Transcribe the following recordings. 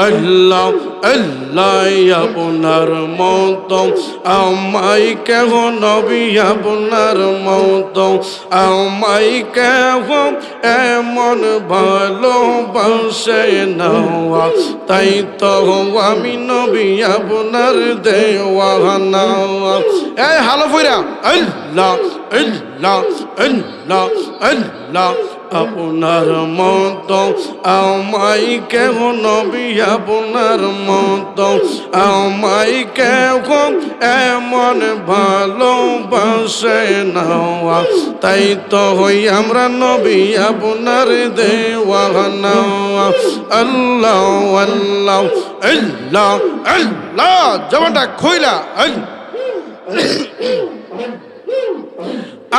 আল্লাহ আল্লাহ আপনার মতো আমায় কেহ নবী আপনার মতো আমায় কেহ এমন ভালোবাসে না তাই তো আমি নবী আপনার দেওয়ানা এই হালো ফইরা আল্লাহ আল্লাহ আল্লাহ আল্লাহ আপনার মতো আমায় কেহ নবী আপনার মতো আমায় কেহ এমন ভালোবাসে না তাই তো হই আমরা নবী আপনার দেওয়ানা আল্লাহ আল্লাহ আল্লাহ আল্লাহ জবানটা খইলা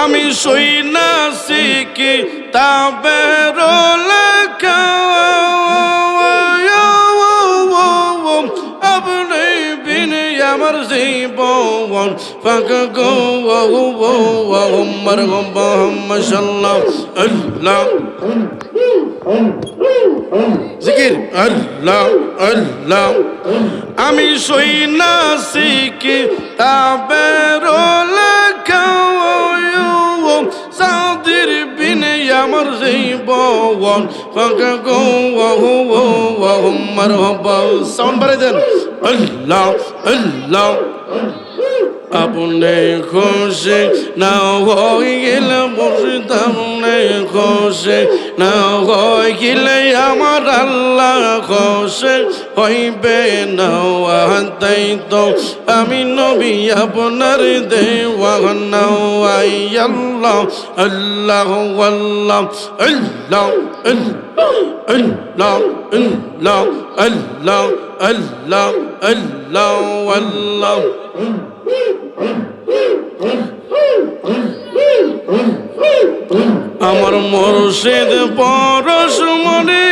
আমি সই না শিখি তাবের লেখা আপনি বিনে আমার জীবন ফাঁকা গো মাশাআল্লাহ আল্লাহ জিকির আল্লাহ আল্লাহ আমি সই না শিখি তাবের লেখা সাউদির বিনে আমার জীবন ফাঁকা গো মারহাবা সাউন্ড বাড়াই দেন আল্লাহ আল্লাহ আপনি খুশি না হইলে মুর্শিদ আপনি খুশি না হইলে আমার আল্লাহ খুশি হইবে না তাই তো আমি নবী আপনার দেওয়ানা আল্লাহ আল্লাহ আল্লাহ আল্লাহ আল্লাহ আল্লাহ আল্লাহ আল্লাহ আল্লাহ আল্লাহ আমার মুর্শিদ পরশ মনে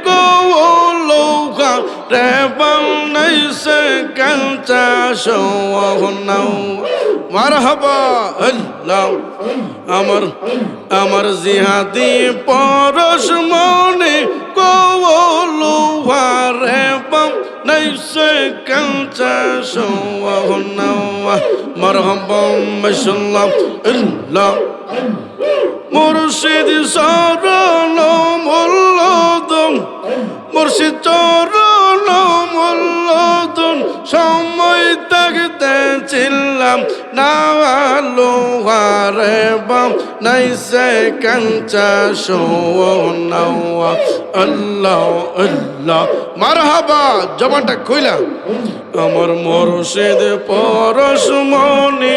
গৌলৌকা রে বানাইছে কাঁচা সোহনাও মারহাবা আল্লাহ আমার জিহাদি পরশ মনে গৌলৌকা রে বানাইছে কাঁচা সোহনাও মারহাবা মাশাআল্লাহ আল্লাহ মুর্শিদ শরণ মোল্লাদন মুর্শিদ চরণ মোল্লাদন সময় থাকতে ছিলাম না লোহারে বাম নাইসে কাঞ্চা সোনাও আল্লাহ আল্লাহ মারহাবা জবানটা কইলা আমার মুর্শিদ পরশ মনি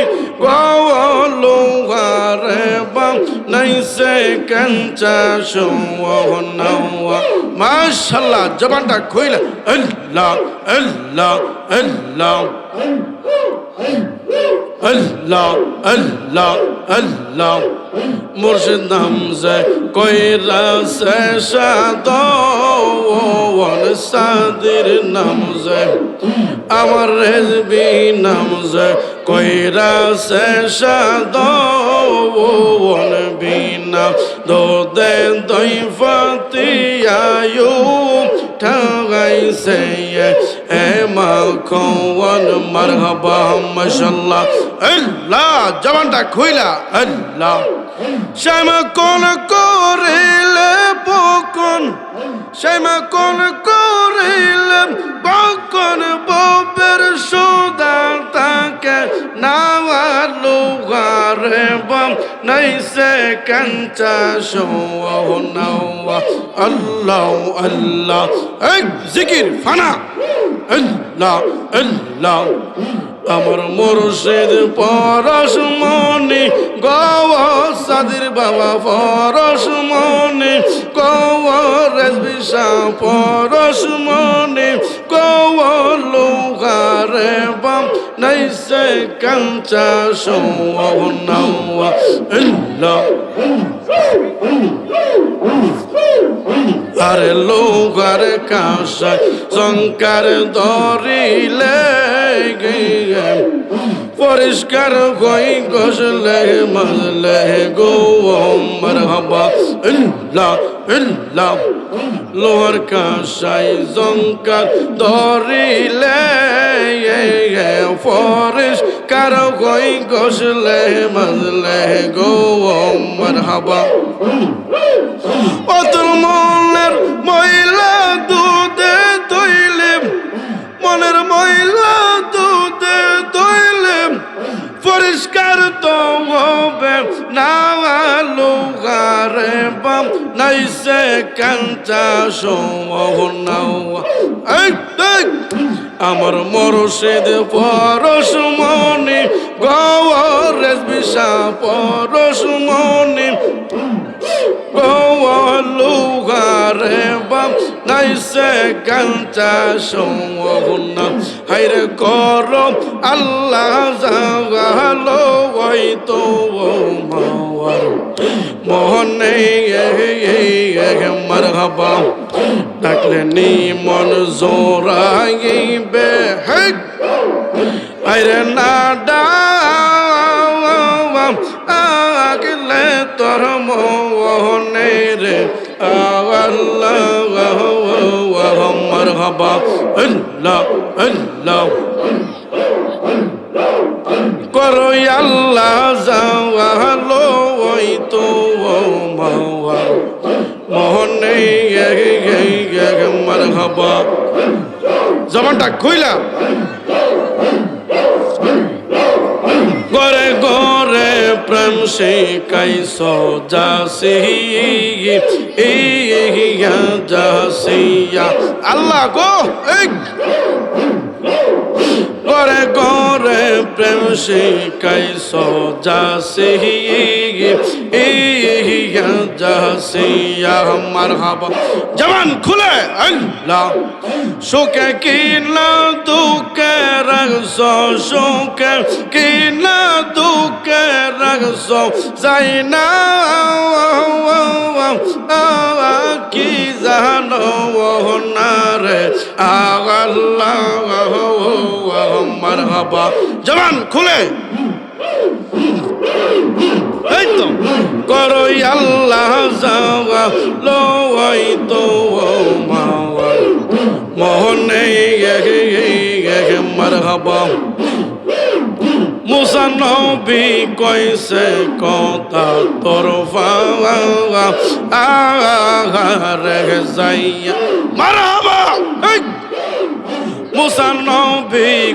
লোহারে বাম নাইসে কাঞ্চা সোনাও মাশাআল্লাহ জবানটা কইলা আল্লাহ আল্লাহ আল্লাহ আল্লাহ আল্লাহ আল্লাহ মুর্শিদ নামজে কইরা সে সাদওয়ান সাদির নামজে আমার রেজবি নামজে কইরা সে সাদওয়ান বিনা দোদে দই ফাতিয়ায়ু ঠাগাইছে এ মাখন মারহাবা মাশাআল্লাহ আল্লাহ জবানটা খুইলা আল্লাহ শ্যামা কোন করিলে বকন শ্যামা কোন করিলে বকন ববের সুদা তাকে নাওয়ালুগারে বাম নাইসে কাঞ্চা সোনাও আল্লাহ আল্লাহ এক জিকির ফানা আল্লাহ আল্লাহ আমার মুর্শিদ পরশ মনি গৌসাদির বাবা পরশ মনি গৌরেশবিশা পরশ মনি গৌলুগারে বাম নাইসে কাঞ্চা সোনাও আল্লাহ আরে লোগারে কাশায় শঙ্কার ধরিলে পরিষ্কার হই গসলে মজলে গো মারহাবা আল্লাহ ইল্লাহ লোহার কাশাই জঙ্কার ধরিলে ফরিস কারো কই গসলে মাজলে গো মারহাবা ও তোর মনের ময়লা দুধে ধুইলে মনের ময়লা দুধে ধুইলে পরিষ্কার তো হবে না লোহারে বাম নাইসে কাঞ্চা সোহনাও আমার মরশেদ পরশ মনি গৌরেশ বিশা পরশ মনি লোহারে বাম নাইসে কাঞ্চা সোহনা হাইরে করম আল্লাহ জাগালো হয়তো মাওয়ার মোহনে মারহাবা ডাকলে নি মন জোরাইবে আইরে না আগলে তোর মোহনে রে আল্লাহ মারহাবা আল্লাহ আল্লাহ করো আল্লাহ যাওয়ালো ওই তো মাওয়ার মোহনে মারহাবা জবানটা কইলা গরে গরে প্রেম শিকাই সজাসি জাসিয়া আল্লাহ গো গরে গরে প্রেম শিকাই সজাসিয়া মারহাবা জবান খুলে আল্লাহ সুখে কিনা দুঃখে রাখছ সুখে কিনা দুঃখে রাখছ যাই না কি জানো না রে আল্লাহ মারহাবা জবান খুলে এই তো করো আল্লাহ যাওয়া লই তো মাওয়ার মোহনে মারহাবা মুসা নবী কইছে কথা তরফা আরে যাইয়া মারহাবা মুসা নবী